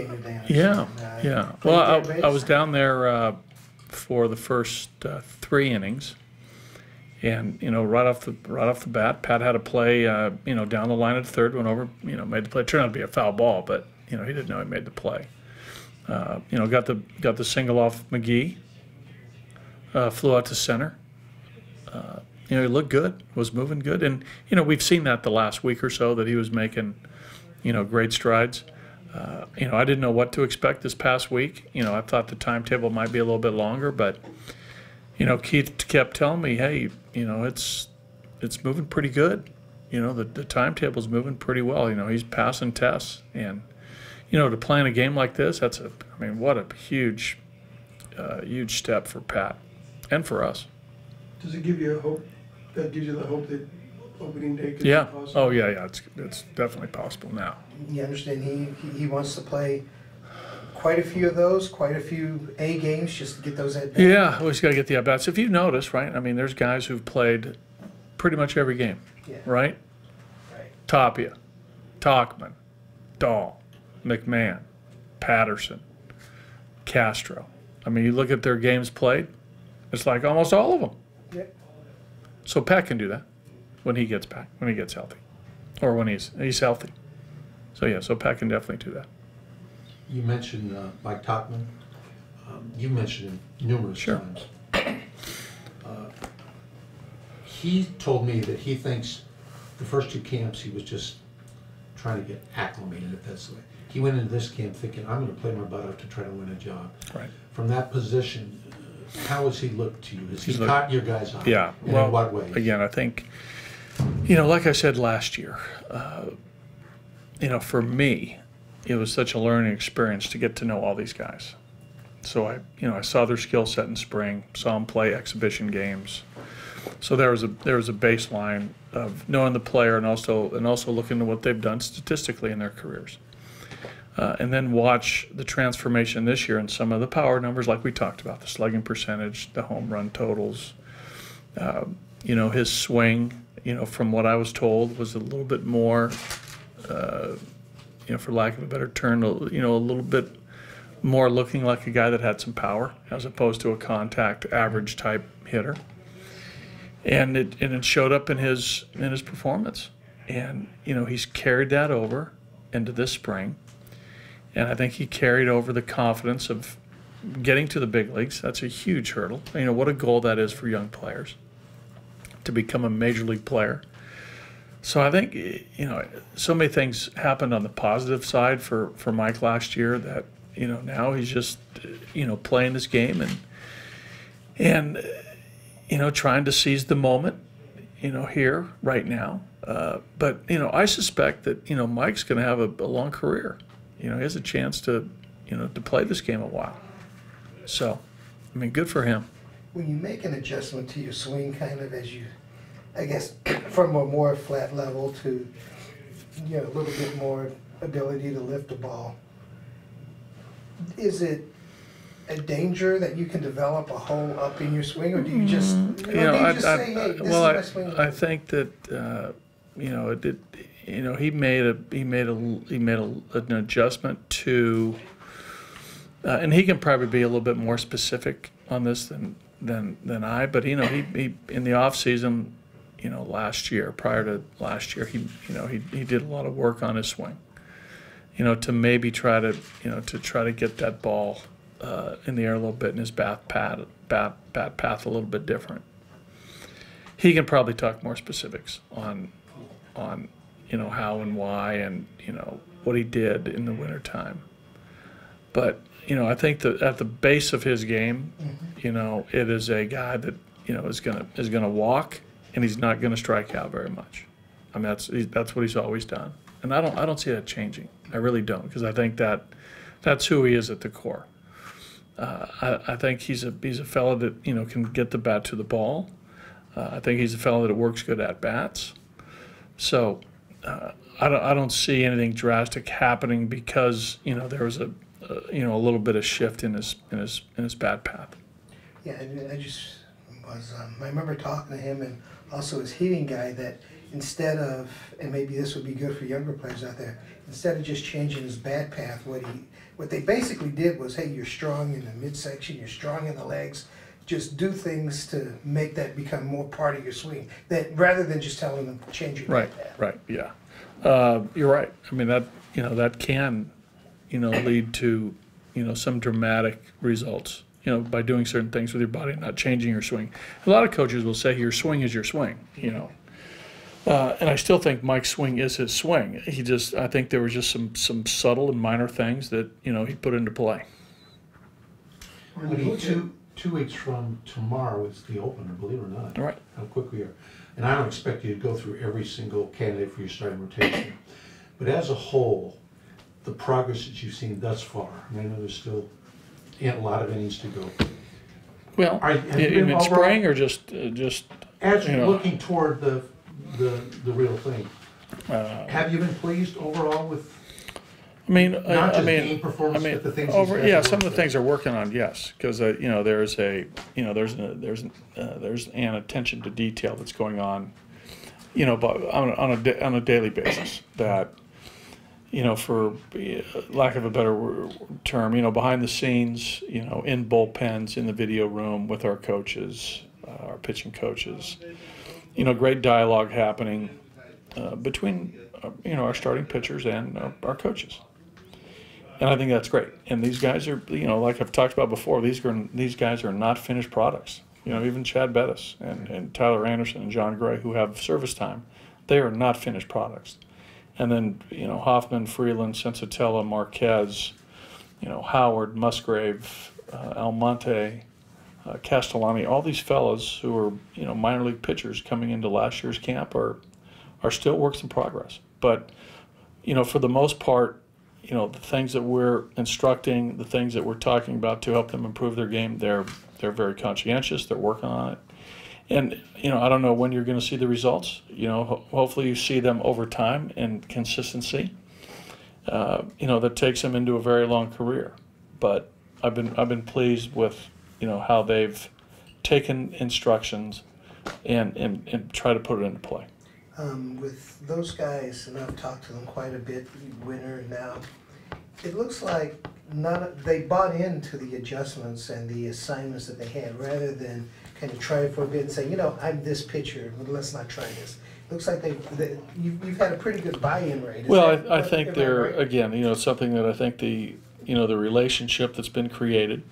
game today. Yeah, yeah. Well, I was down there for the first 3 innings, and right off the bat, Pat had a play, down the line at third, went over, made the play. It turned out to be a foul ball, but he didn't know he made the play. Got the single off McGee, flew out to center. He looked good, was moving good, and we've seen that the last week or so that he was making, great strides. I didn't know what to expect this past week. I thought the timetable might be a little bit longer, but Keith kept telling me, hey, it's moving pretty good. The timetable's moving pretty well. He's passing tests, and to play in a game like this, what a huge step for Pat and for us. Does it give you a hope? That gives you the hope that opening day could be Yeah. possible? Oh yeah. It's definitely possible now. You understand he wants to play quite a few of those, quite a few A games just to get those at bats. Yeah, we just got to get the at-bats. If you've noticed, right, there's guys who've played pretty much every game, Yeah. right? Right. Tapia, Tauchman, Dahl, McMahon, Patterson, Castro. You look at their games played, it's like almost all of them. Yep. So Pat can do that when he gets back, when he gets healthy, or when he's healthy. So Pat can definitely do that. You mentioned Mike Tauchman. You mentioned him numerous times. He told me that he thinks the first 2 camps he was just trying to get acclimated, if that's the way. He went into this camp thinking, I'm going to play my butt off to try to win a job. Right. From that position, how has he looked to you? Has he caught your guys eye? Yeah. And well, in what ways? Again, I think, like I said last year, for me, it was such a learning experience to get to know all these guys. So I saw their skill set in spring, saw them play exhibition games. So there was a baseline of knowing the player and also looking at what they've done statistically in their careers. And then watch the transformation this year in some of the power numbers like we talked about, the slugging percentage, the home run totals. His swing, from what I was told, was a little bit more, for lack of a better term, a little bit more looking like a guy that had some power as opposed to a contact average type hitter. And it showed up in his performance. And, he's carried that over into this spring. And I think he carried over the confidence of getting to the big leagues. That's a huge hurdle. What a goal that is for young players to become a major league player. So I think, so many things happened on the positive side for Mike last year that, now he's just, playing this game and trying to seize the moment, here, right now. But, I suspect that, Mike's going to have a long career. He has a chance to, to play this game a while. So, good for him. When you make an adjustment to your swing kind of as you, I guess, from a more flat level to, a little bit more ability to lift the ball, is it a danger that you can develop a hole up in your swing, or do you just, say, hey, this is my swing? I think that, he made an adjustment to, and he can probably be a little bit more specific on this than I. But he in the off season, last year, prior to last year, he did a lot of work on his swing, to maybe try to get that ball in the air a little bit and his bat path a little bit different. He can probably talk more specifics on how and why and, what he did in the wintertime. But, I think that at the base of his game, it is a guy that, is gonna walk, and he's not gonna strike out very much. That's what he's always done. And I don't see that changing. I really don't, because I think that's who he is at the core. I think he's a fellow that, can get the bat to the ball. I think he's a fellow that works good at bats. So I don't see anything drastic happening because there was a little bit of shift in his bat path. Yeah, and I remember talking to him and also his hitting guy that instead of, and maybe this would be good for younger players out there, instead of just changing his bat path, what they basically did was, hey, you're strong in the midsection, you're strong in the legs, just do things to make that become more part of your swing, that rather than just telling them to change your Right, bat path. right, yeah. You're right. I mean, that, that can, lead to, some dramatic results, by doing certain things with your body and not changing your swing. A lot of coaches will say your swing is your swing, and I still think Mike's swing is his swing. I think there were just some subtle and minor things that, he put into play. When you look at- 2 weeks from tomorrow, it's the opener, believe it or not. All right. How quick we are. And I don't expect you to go through every single candidate for your starting rotation. But as a whole, the progress that you've seen thus far, I know there's still a lot of innings to go. Well, Have you been in spring or just As you you're know. looking toward the real thing, have you been pleased overall with not just game performance, but the things these guys some of the worked things they're working on, yes, because there's an attention to detail that's going on, but on a daily basis that, for lack of a better term, behind the scenes, in bullpens, in the video room with our coaches, our pitching coaches, great dialogue happening between our starting pitchers and our coaches. And I think that's great. And these guys are, like I've talked about before, these guys are not finished products. Even Chad Bettis and Tyler Anderson and John Gray, who have service time, they are not finished products. And then, Hoffman, Freeland, Sensatella, Marquez, Howard, Musgrave, Almonte, Castellani, all these fellas who are, minor league pitchers coming into last year's camp are still works in progress. But, for the most part, the things that we're instructing, the things that we're talking about to help them improve their game, they're very conscientious. They're working on it. And, I don't know when you're going to see the results. Hopefully you see them over time and consistency. That takes them into a very long career. But I've been pleased with, how they've taken instructions and try to put it into play. With those guys, and I've talked to them quite a bit, winter now, it looks like they bought into the adjustments and the assignments that they had, rather than kind of try it for a bit and say, I'm this pitcher, but let's not try this. It looks like you've had a pretty good buy-in rate. I think they're, again, something that I think the relationship that's been created,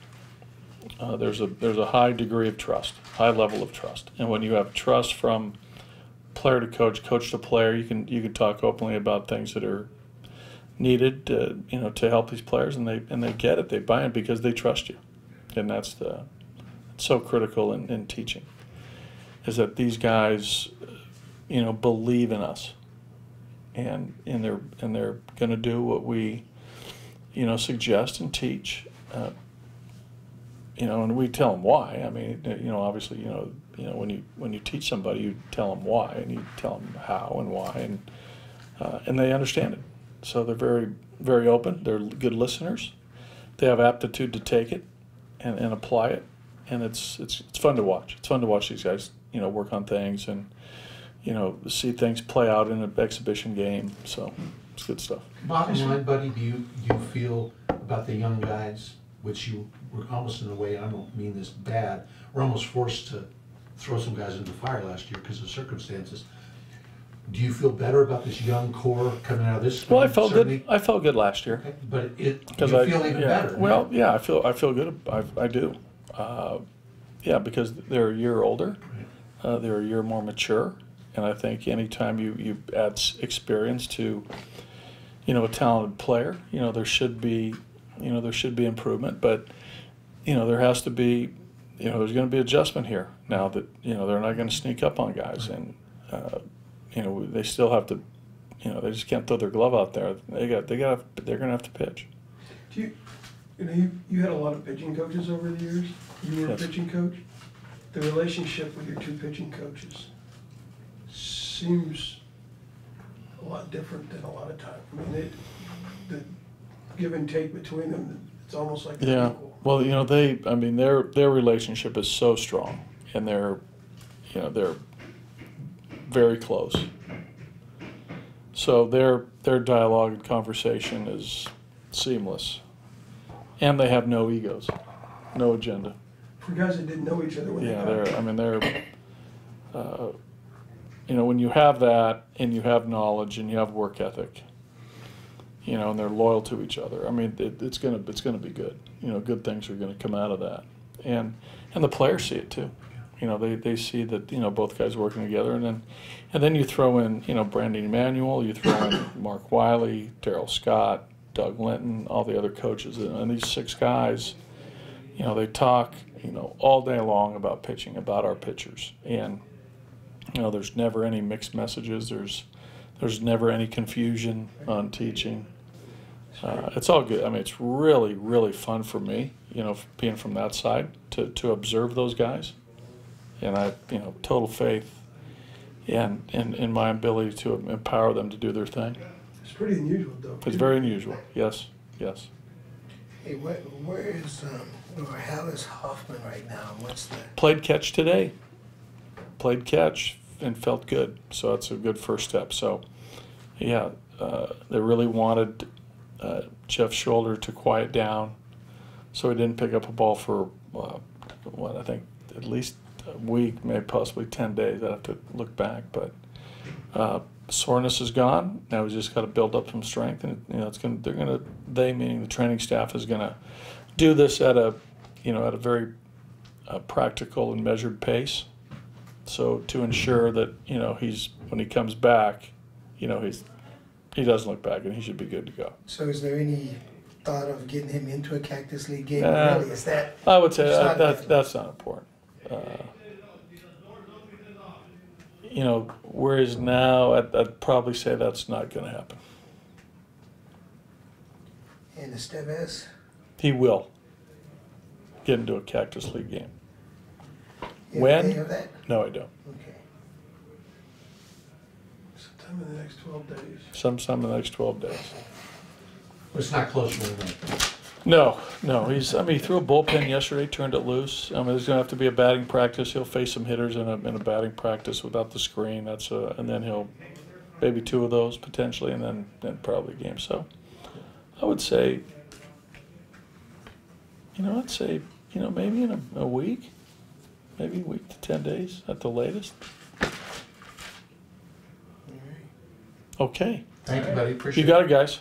there's a high degree of trust, high level of trust. And when you have trust from player to coach, coach to player, you can talk openly about things that are needed to help these players, and they get it. They buy it because they trust you, and that's so critical in teaching, is that these guys believe in us, and they're going to do what we suggest and teach, and we tell them why. I mean, obviously, when you teach somebody, you tell them why, and you tell them how and why, and they understand it. So they're very, very open. They're good listeners. They have aptitude to take it and apply it, and it's fun to watch. It's fun to watch these guys, work on things and see things play out in an exhibition game. So it's good stuff. Bottom line, buddy, do you feel about the young guys, which you were almost in a way, I don't mean this bad, we're almost forced to throw some guys into the fire last year because of circumstances. Do you feel better about this young core coming out of this? Well, I felt good. I felt good last year. Okay, but you feel even better. Well, yeah, I feel good. I do. Because they're a year older, they're a year more mature, and I think anytime you add experience to, a talented player, there should be improvement, but there has to be, there's going to be adjustment here now that they're not going to sneak up on guys, and they still have to, they just can't throw their glove out there. They're going to have to pitch. Do you had a lot of pitching coaches over the years. You were Yes. a pitching coach. The relationship with your two pitching coaches seems a lot different than a lot of time. I mean, the give and take between them, it's almost like they're Yeah. equal. Well, their relationship is so strong, and they're very close. So their dialogue and conversation is seamless, and they have no egos, no agenda. For guys that didn't know each other when Yeah, they got they're. I mean, they're. You know, when you have that, and you have knowledge, and you have work ethic, you know, and they're loyal to each other. I mean, it's gonna be good. You know, good things are gonna come out of that, and the players see it too. You know, they see that, you know, both guys working together, and then you throw in, you know, Brandon Emanuel, you throw in Mark Wiley, Darryl Scott, Doug Linton, all the other coaches, and these 6 guys, you know, they talk, you know, all day long about pitching, about our pitchers, and you know, there's never any mixed messages. There's never any confusion on teaching. It's all good. I mean, it's really, really fun for me, you know, being from that side to observe those guys, and I, you know, total faith in my ability to empower them to do their thing. It's pretty unusual, though. It's very unusual. Yes, yes. Hey, where is, or how is Hoffman right now? What's the? Played catch today. Played catch and felt good, so that's a good first step. So, yeah, they really wanted Jeff's shoulder to quiet down, so he didn't pick up a ball for what I think at least a week, maybe possibly 10 days. I have to look back, but soreness is gone. Now we just got to build up some strength, and you know they meaning the training staff is gonna do this at a very practical and measured pace. So to ensure that, you know, when he comes back, you know, he doesn't look back and he should be good to go. So is there any thought of getting him into a Cactus League game early? Is that? I would say that's not important. You know, whereas now I'd probably say that's not going to happen. And Estevez? He will get into a Cactus League game. You have When? a day of that? No, I don't. Okay. Sometime in the next 12 days. Sometime in the next 12 days. It's not close to anything. No. He threw a bullpen yesterday, turned it loose. I mean, there's going to have to be a batting practice. He'll face some hitters in a batting practice without the screen. And then he'll maybe 2 of those potentially, and then probably a game. So I would say, maybe in a week, maybe a week to 10 days at the latest. Okay. Thank you, buddy. Appreciate You it. got it, guys.